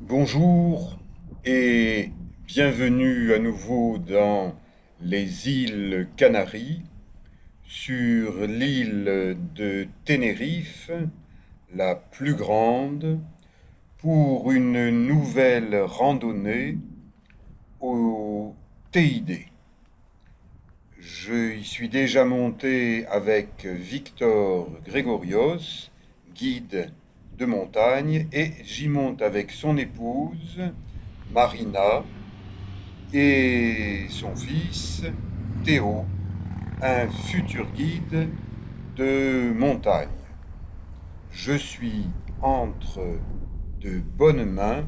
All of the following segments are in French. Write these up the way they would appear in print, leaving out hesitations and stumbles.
Bonjour et bienvenue à nouveau dans les îles Canaries, sur l'île de Tenerife, la plus grande, pour une nouvelle randonnée au TID. Je y suis déjà monté avec Victor Gregorios, guide de montagne, et j'y monte avec son épouse, Marina, et son fils, Théo, un futur guide de montagne. Je suis entre de bonnes mains.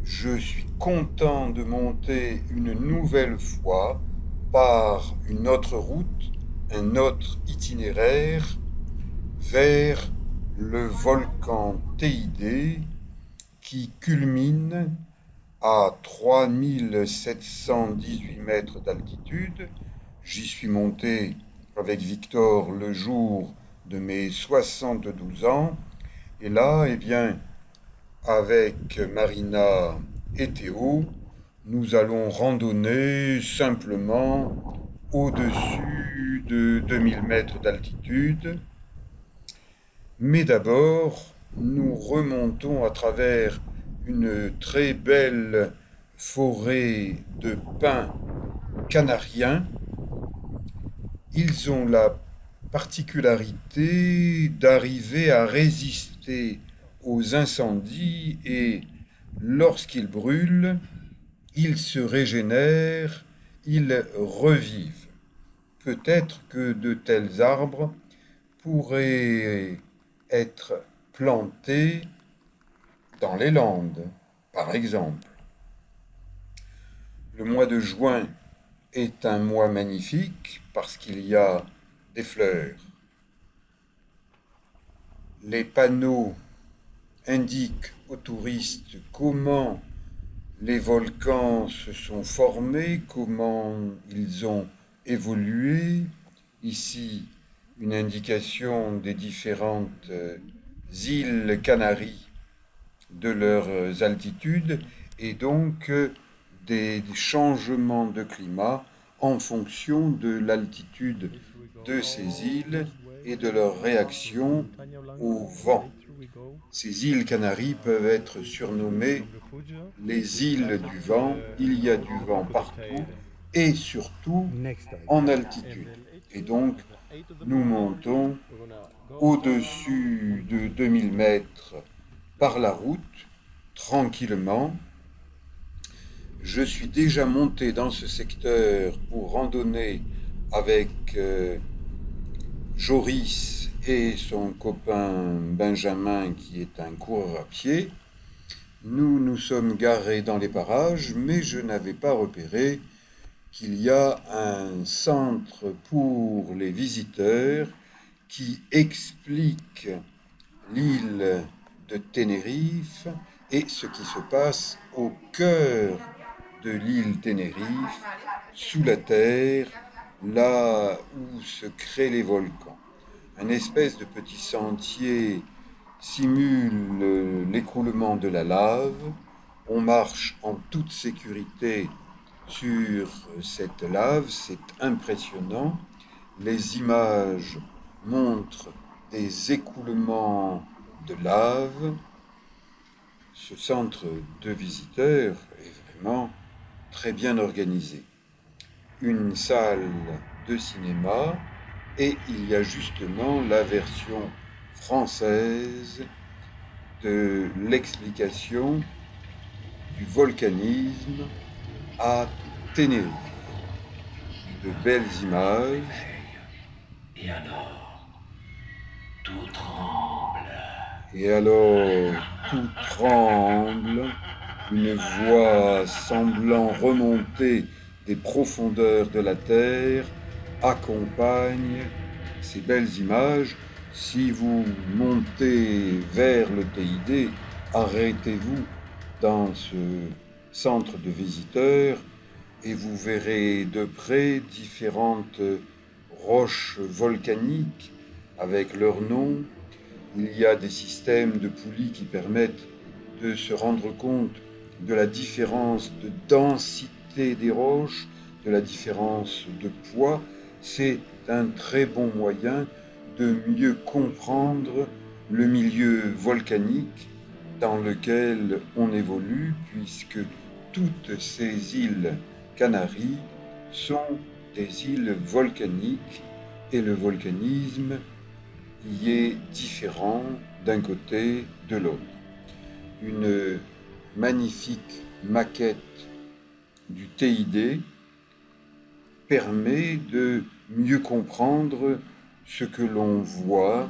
Je suis content de monter une nouvelle fois par une autre route, un autre itinéraire vers le volcan Teide qui culmine à 3718 mètres d'altitude. J'y suis monté avec Victor le jour de mes 72 ans. Et là, eh bien, avec Marina et Théo, nous allons randonner simplement au-dessus de 2000 mètres d'altitude. Mais d'abord, nous remontons à travers une très belle forêt de pins canariens. Ils ont la particularité d'arriver à résister aux incendies et lorsqu'ils brûlent, ils se régénèrent, ils revivent. Peut-être que de tels arbres pourraient être plantés dans les Landes, par exemple. Le mois de juin est un mois magnifique parce qu'il y a des fleurs. Les panneaux indiquent aux touristes comment les volcans se sont formés, comment ils ont évolué. Ici, une indication des différentes îles Canaries, de leurs altitudes et donc des changements de climat en fonction de l'altitude de ces îles et de leur réaction au vent. Ces îles Canaries peuvent être surnommées les îles du vent. Il y a du vent partout et surtout en altitude. Et donc, nous montons au-dessus de 2000 mètres par la route, tranquillement. Je suis déjà monté dans ce secteur pour randonner avec Joris et son copain Benjamin qui est un coureur à pied. Nous nous sommes garés dans les parages, mais je n'avais pas repéré qu'il y a un centre pour les visiteurs qui explique l'île de Tenerife et ce qui se passe au cœur de l'île Tenerife, sous la terre, là où se créent les volcans. Un espèce de petit sentier simule l'écoulement de la lave. On marche en toute sécurité sur cette lave, c'est impressionnant. Les images montrent des écoulements de lave. Ce centre de visiteurs est vraiment très bien organisé. Une salle de cinéma et il y a justement la version française de l'explication du volcanisme à Tenerife. De belles images. Et alors, tout tremble. Et alors, tout tremble, une voix semblant remonter des profondeurs de la terre accompagne ces belles images. Si vous montez vers le TID, arrêtez-vous dans ce centre de visiteurs et vous verrez de près différentes roches volcaniques avec leurs noms. Il y a des systèmes de poulies qui permettent de se rendre compte de la différence de densité des roches, de la différence de poids, c'est un très bon moyen de mieux comprendre le milieu volcanique dans lequel on évolue, puisque toutes ces îles Canaries sont des îles volcaniques et le volcanisme y est différent d'un côté de l'autre. Une magnifique maquette du TID permet de mieux comprendre ce que l'on voit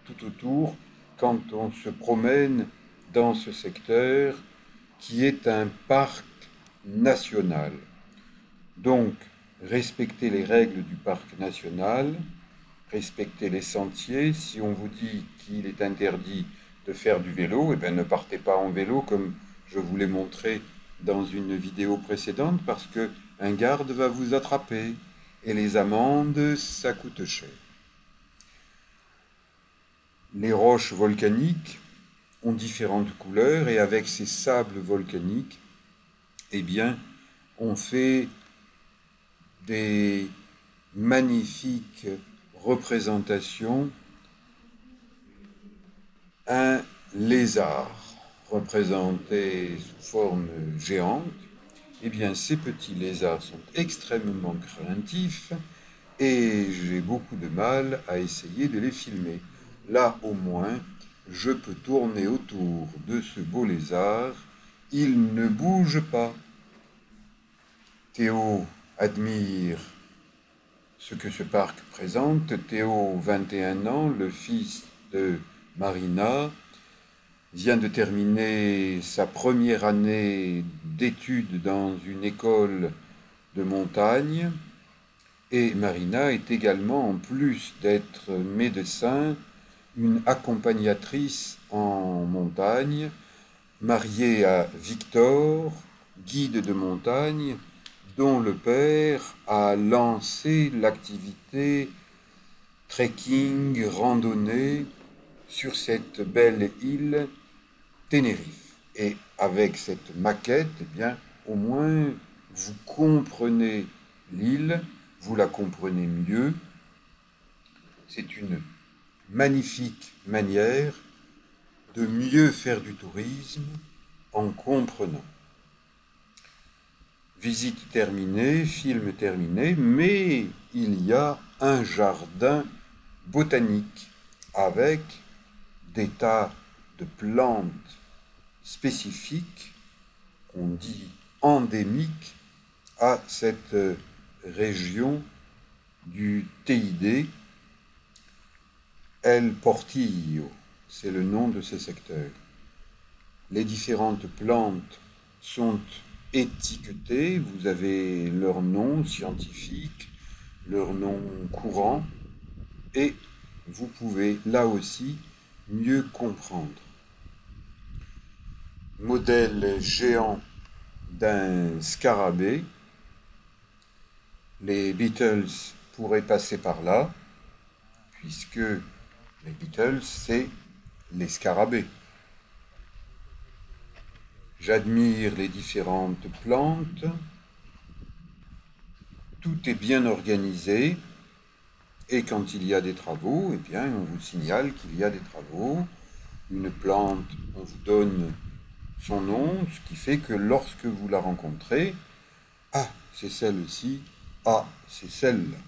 tout autour quand on se promène dans ce secteur qui est un parc national. Donc, respectez les règles du parc national, respectez les sentiers. Si on vous dit qu'il est interdit de faire du vélo, eh bien ne partez pas en vélo comme je vous l'ai montré dans une vidéo précédente parce qu'un garde va vous attraper et les amendes, ça coûte cher. Les roches volcaniques ont différentes couleurs et avec ces sables volcaniques, eh bien, on fait des magnifiques représentations. Un lézard représenté sous forme géante, eh bien ces petits lézards sont extrêmement craintifs et j'ai beaucoup de mal à essayer de les filmer. Là au moins, je peux tourner autour de ce beau lézard, il ne bouge pas. Théo admire ce que ce parc présente. Théo, 21 ans, le fils de Marina, vient de terminer sa première année d'études dans une école de montagne. Et Marina est également, en plus d'être médecin, une accompagnatrice en montagne, mariée à Victor, guide de montagne, dont le père a lancé l'activité trekking, randonnée sur cette belle île Tenerife. Et avec cette maquette, eh bien, au moins, vous comprenez l'île, vous la comprenez mieux. C'est une magnifique manière de mieux faire du tourisme en comprenant. Visite terminée, film terminé, mais il y a un jardin botanique avec des tas de plantes spécifiques, on dit endémiques, à cette région du TID. El Portillo, c'est le nom de ce secteur. Les différentes plantes sont étiquetées, vous avez leur nom scientifique, leur nom courant, et vous pouvez là aussi mieux comprendre. Modèle géant d'un scarabée. Les Beatles pourraient passer par là, puisque les Beatles, c'est les scarabées. J'admire les différentes plantes. Tout est bien organisé. Et quand il y a des travaux, eh bien, on vous signale qu'il y a des travaux. Une plante, on vous donne son nom, ce qui fait que lorsque vous la rencontrez, ah, c'est celle-ci, ah, c'est celle-là.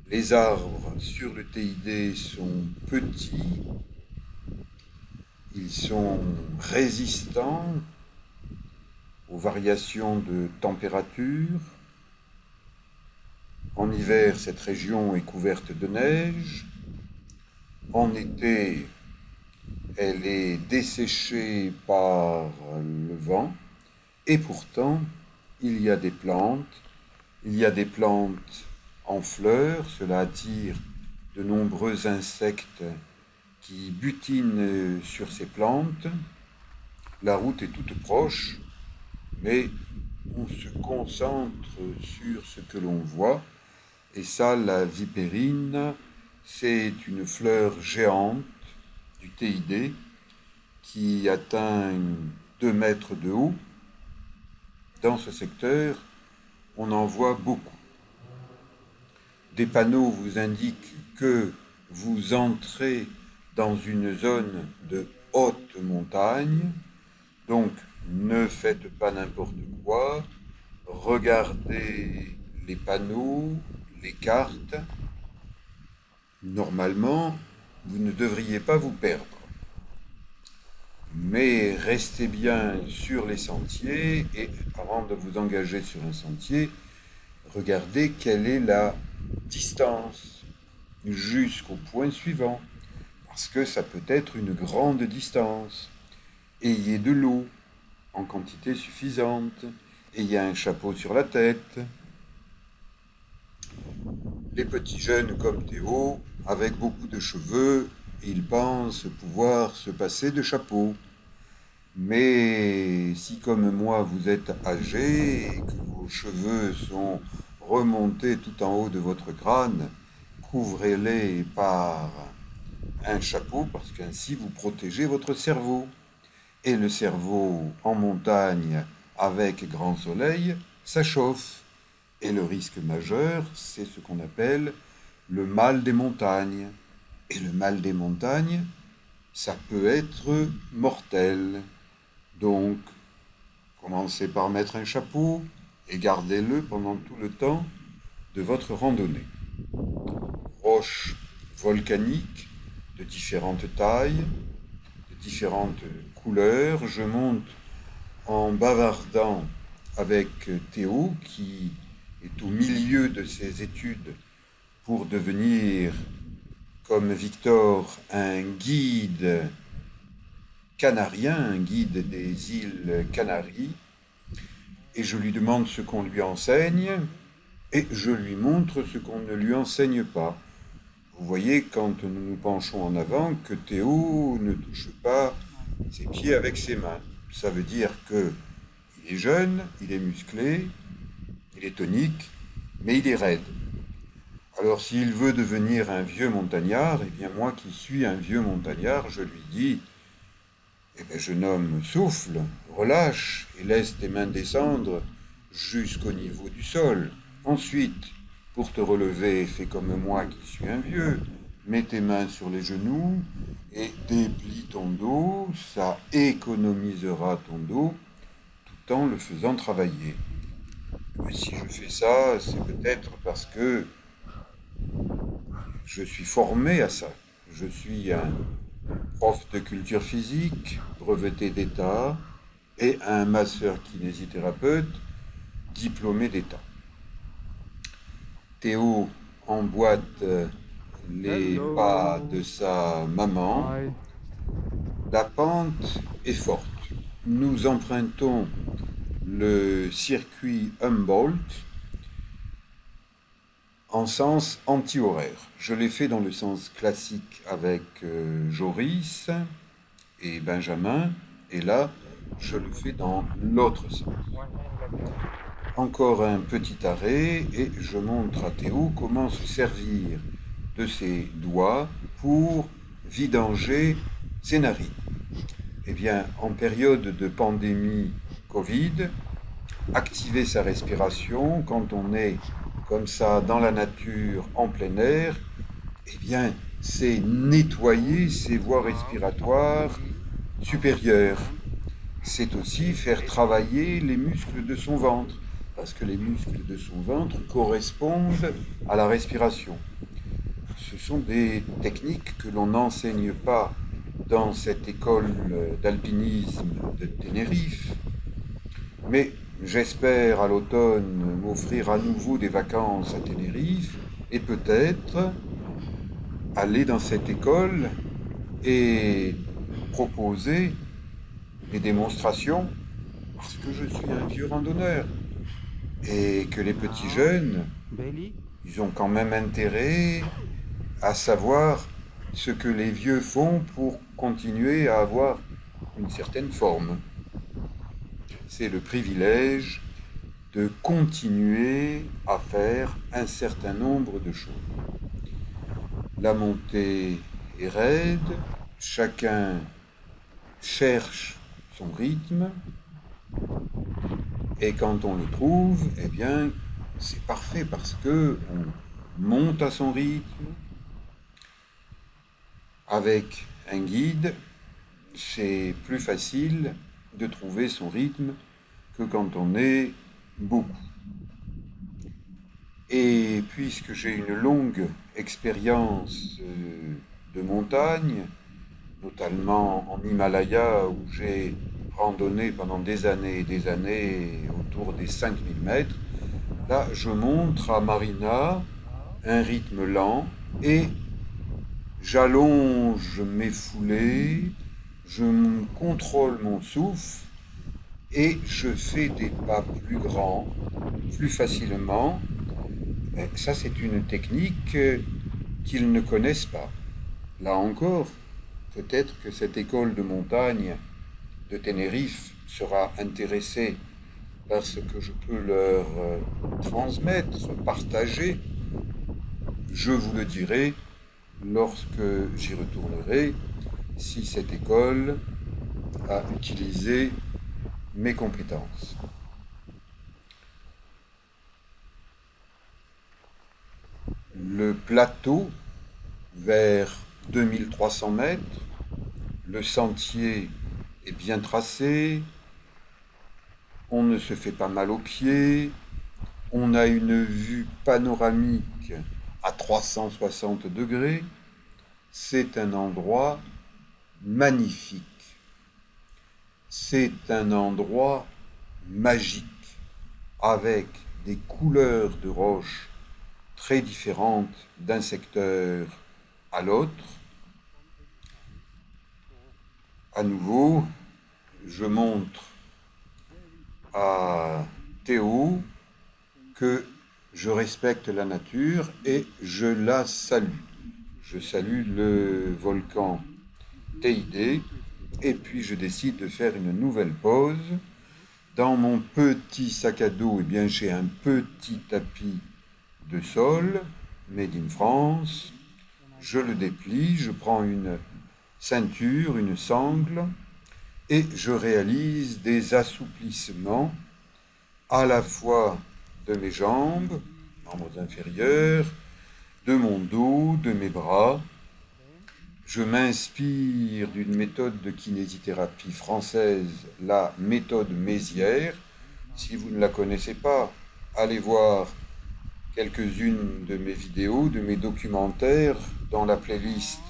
Les arbres sur le TID sont petits, ils sont résistants aux variations de température. En hiver, cette région est couverte de neige. En été, elle est desséchée par le vent. Et pourtant, il y a des plantes. Il y a des plantes en fleurs. Cela attire de nombreux insectes qui butinent sur ces plantes. La route est toute proche, mais on se concentre sur ce que l'on voit. Et ça, la vipérine, c'est une fleur géante du TID qui atteignent 2 mètres de haut. Dans ce secteur, on en voit beaucoup. Des panneaux vous indiquent que vous entrez dans une zone de haute montagne, donc ne faites pas n'importe quoi, regardez les panneaux, les cartes. Normalement, vous ne devriez pas vous perdre. Mais restez bien sur les sentiers et avant de vous engager sur un sentier, regardez quelle est la distance jusqu'au point suivant, parce que ça peut être une grande distance. Ayez de l'eau en quantité suffisante, ayez un chapeau sur la tête. Les petits jeunes comme Théo, avec beaucoup de cheveux, ils pensent pouvoir se passer de chapeau. Mais si comme moi vous êtes âgé et que vos cheveux sont remontés tout en haut de votre crâne, couvrez-les par un chapeau parce qu'ainsi vous protégez votre cerveau. Et le cerveau en montagne avec grand soleil, ça chauffe. Et le risque majeur, c'est ce qu'on appelle le mal des montagnes. Et le mal des montagnes, ça peut être mortel. Donc, commencez par mettre un chapeau et gardez-le pendant tout le temps de votre randonnée. Roches volcaniques de différentes tailles, de différentes couleurs. Je monte en bavardant avec Théo qui est au milieu de ses études pour devenir, comme Victor, un guide canarien, un guide des îles Canaries, et je lui demande ce qu'on lui enseigne, et je lui montre ce qu'on ne lui enseigne pas. Vous voyez, quand nous nous penchons en avant, que Théo ne touche pas ses pieds avec ses mains. Ça veut dire qu'il est jeune, il est musclé, il est tonique, mais il est raide. Alors s'il veut devenir un vieux montagnard, eh bien moi qui suis un vieux montagnard, je lui dis, eh bien jeune homme, souffle, relâche et laisse tes mains descendre jusqu'au niveau du sol. Ensuite, pour te relever, fais comme moi qui suis un vieux, mets tes mains sur les genoux et déplie ton dos, ça économisera ton dos tout en le faisant travailler. Mais si je fais ça, c'est peut-être parce que je suis formé à ça. Je suis un prof de culture physique, breveté d'État, et un masseur kinésithérapeute, diplômé d'État. Théo emboîte les pas de sa maman. La pente est forte. Nous empruntons le circuit Humboldt en sens anti-horaire. Je l'ai fait dans le sens classique avec Joris et Benjamin, et là, je le fais dans l'autre sens. Encore un petit arrêt, et je montre à Théo comment se servir de ses doigts pour vidanger ses narines. Eh bien, en période de pandémie Covid, activer sa respiration quand on est comme ça dans la nature, en plein air, eh bien, c'est nettoyer ses voies respiratoires supérieures. C'est aussi faire travailler les muscles de son ventre, parce que les muscles de son ventre correspondent à la respiration. Ce sont des techniques que l'on n'enseigne pas dans cette école d'alpinisme de Tenerife, mais j'espère à l'automne m'offrir à nouveau des vacances à Tenerife et peut-être aller dans cette école et proposer des démonstrations parce que je suis un vieux randonneur et que les petits jeunes, ils ont quand même intérêt à savoir ce que les vieux font pour continuer à avoir une certaine forme. C'est le privilège de continuer à faire un certain nombre de choses. La montée est raide, chacun cherche son rythme, et quand on le trouve, eh bien, c'est parfait parce que on monte à son rythme. Avec un guide, c'est plus facile de trouver son rythme que quand on est beaucoup. Et puisque j'ai une longue expérience de montagne, notamment en Himalaya où j'ai randonné pendant des années et des années autour des 5000 mètres, là je montre à Marina un rythme lent et j'allonge mes foulées, je contrôle mon souffle et je fais des pas plus grands, plus facilement. Ça, c'est une technique qu'ils ne connaissent pas. Là encore, peut-être que cette école de montagne de Tenerife sera intéressée par ce que je peux leur transmettre, partager. Je vous le dirai lorsque j'y retournerai, si cette école a utilisé mes compétences. Le plateau, vers 2300 mètres, le sentier est bien tracé, on ne se fait pas mal aux pieds, on a une vue panoramique à 360 degrés, c'est un endroit magnifique. C'est un endroit magique, avec des couleurs de roches très différentes d'un secteur à l'autre. À nouveau, je montre à Théo que je respecte la nature et je la salue. Je salue le volcan Teide et puis je décide de faire une nouvelle pause. Dans mon petit sac à dos, eh bien, j'ai un petit tapis de sol, made in France. Je le déplie, je prends une ceinture, une sangle, et je réalise des assouplissements à la fois de mes jambes, membres inférieurs, de mon dos, de mes bras. Je m'inspire d'une méthode de kinésithérapie française, la méthode Mézières. Si vous ne la connaissez pas, allez voir quelques-unes de mes vidéos, de mes documentaires dans la playlist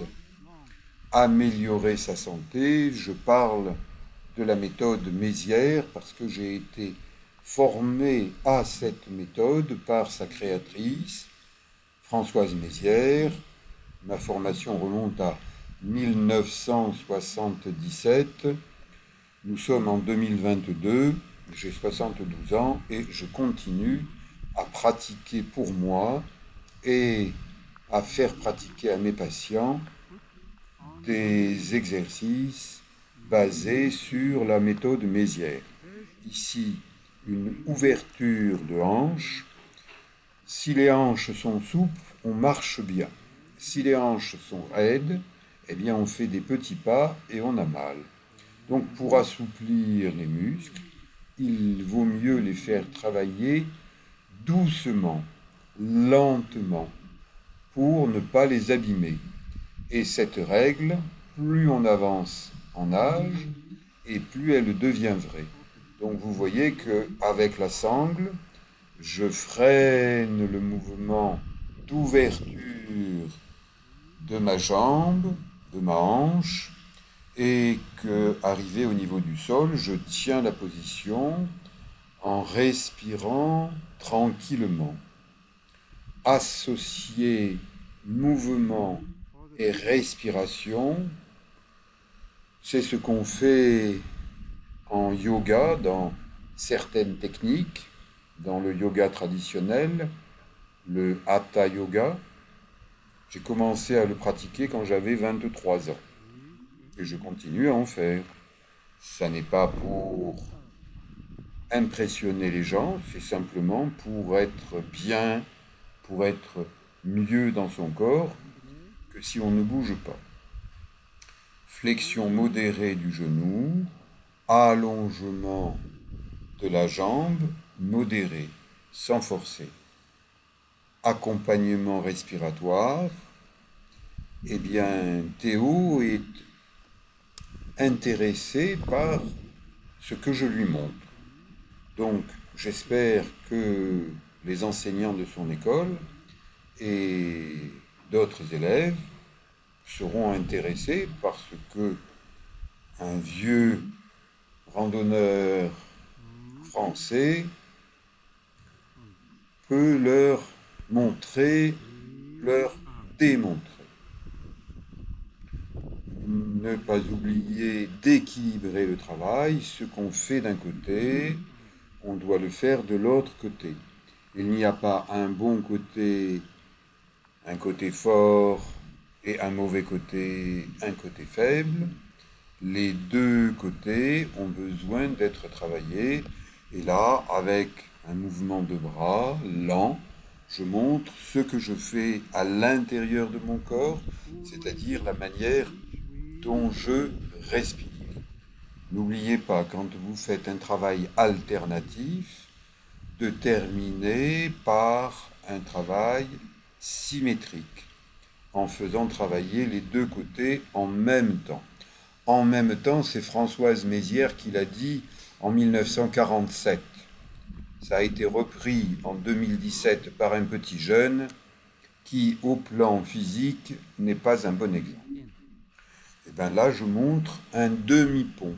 Améliorer sa santé. Je parle de la méthode Mézières parce que j'ai été formé à cette méthode par sa créatrice, Françoise Mézières. Ma formation remonte à 1977. Nous sommes en 2022, j'ai 72 ans et je continue à pratiquer pour moi et à faire pratiquer à mes patients des exercices basés sur la méthode Mézières. Ici, une ouverture de hanches. Si les hanches sont souples, on marche bien. Si les hanches sont raides, eh bien on fait des petits pas et on a mal. Donc pour assouplir les muscles, il vaut mieux les faire travailler doucement, lentement, pour ne pas les abîmer. Et cette règle, plus on avance en âge, et plus elle devient vraie. Donc vous voyez qu'avec la sangle, je freine le mouvement d'ouverture de ma jambe, de ma hanche, et qu'arrivé au niveau du sol, je tiens la position en respirant tranquillement. Associer mouvement et respiration, c'est ce qu'on fait en yoga, dans certaines techniques, dans le yoga traditionnel, le Hatha Yoga. J'ai commencé à le pratiquer quand j'avais 23 ans. Et je continue à en faire. Ça n'est pas pour impressionner les gens, c'est simplement pour être bien, pour être mieux dans son corps, que si on ne bouge pas. flexion modérée du genou, allongement de la jambe modéré, sans forcer. Accompagnement respiratoire, eh bien, Théo est intéressé par ce que je lui montre. Donc, j'espère que les enseignants de son école et d'autres élèves seront intéressés parce que un vieux randonneur français peut leur montrer, leur démontrer. Ne pas oublier d'équilibrer le travail. Ce qu'on fait d'un côté, on doit le faire de l'autre côté. Il n'y a pas un bon côté, un côté fort et un mauvais côté, un côté faible. Les deux côtés ont besoin d'être travaillés. Et là, avec un mouvement de bras lent, je montre ce que je fais à l'intérieur de mon corps, c'est-à-dire la manière dont je respire. N'oubliez pas, quand vous faites un travail alternatif, de terminer par un travail symétrique, en faisant travailler les deux côtés en même temps. En même temps, c'est Françoise Mézières qui l'a dit en 1947. Ça a été repris en 2017 par un petit jeune qui, au plan physique, n'est pas un bon exemple. Et bien là, je montre un demi-pont,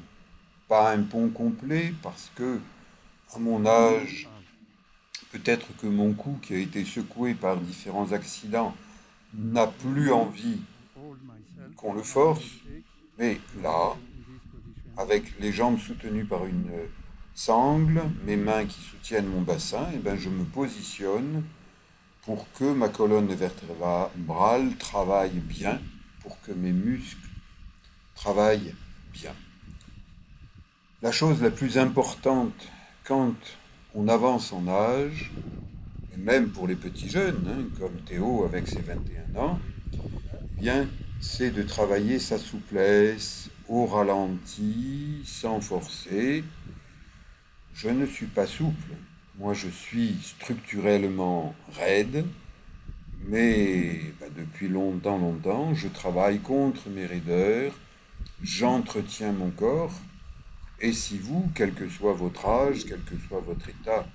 pas un pont complet, parce que, à mon âge, peut-être que mon cou, qui a été secoué par différents accidents, n'a plus envie qu'on le force, mais là, avec les jambes soutenues par une sangle, mes mains qui soutiennent mon bassin, et ben je me positionne pour que ma colonne vertébrale travaille bien, pour que mes muscles travaillent bien. La chose la plus importante quand on avance en âge, et même pour les petits jeunes, comme Théo avec ses 21 ans, eh bien, c'est de travailler sa souplesse au ralenti, sans forcer. Je ne suis pas souple, moi je suis structurellement raide, mais depuis longtemps, je travaille contre mes raideurs, j'entretiens mon corps, et si vous, quel que soit votre âge, quel que soit votre état,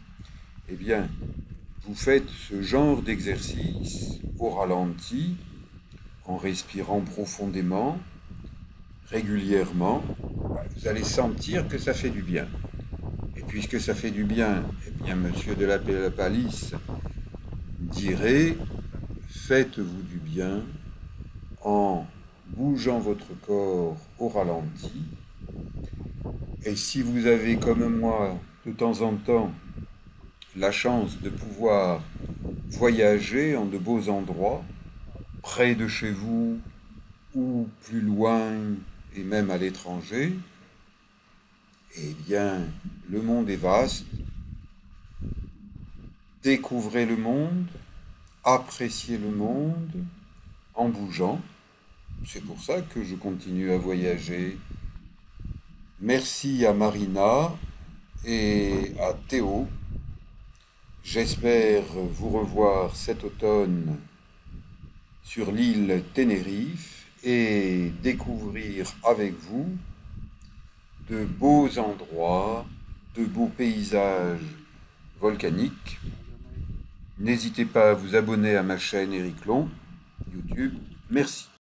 eh bien, vous faites ce genre d'exercice au ralenti, en respirant profondément, régulièrement, vous allez sentir que ça fait du bien. Et puisque ça fait du bien, eh bien, monsieur de la Palisse dirait, faites-vous du bien en bougeant votre corps au ralenti. Et si vous avez, comme moi, de temps en temps, la chance de pouvoir voyager en de beaux endroits, près de chez vous ou plus loin et même à l'étranger, eh bien, le monde est vaste. Découvrez le monde, appréciez le monde en bougeant. C'est pour ça que je continue à voyager. Merci à Marina et à Théo. J'espère vous revoir cet automne sur l'île Tenerife et découvrir avec vous de beaux endroits, de beaux paysages volcaniques. N'hésitez pas à vous abonner à ma chaîne Éric Long, YouTube. Merci.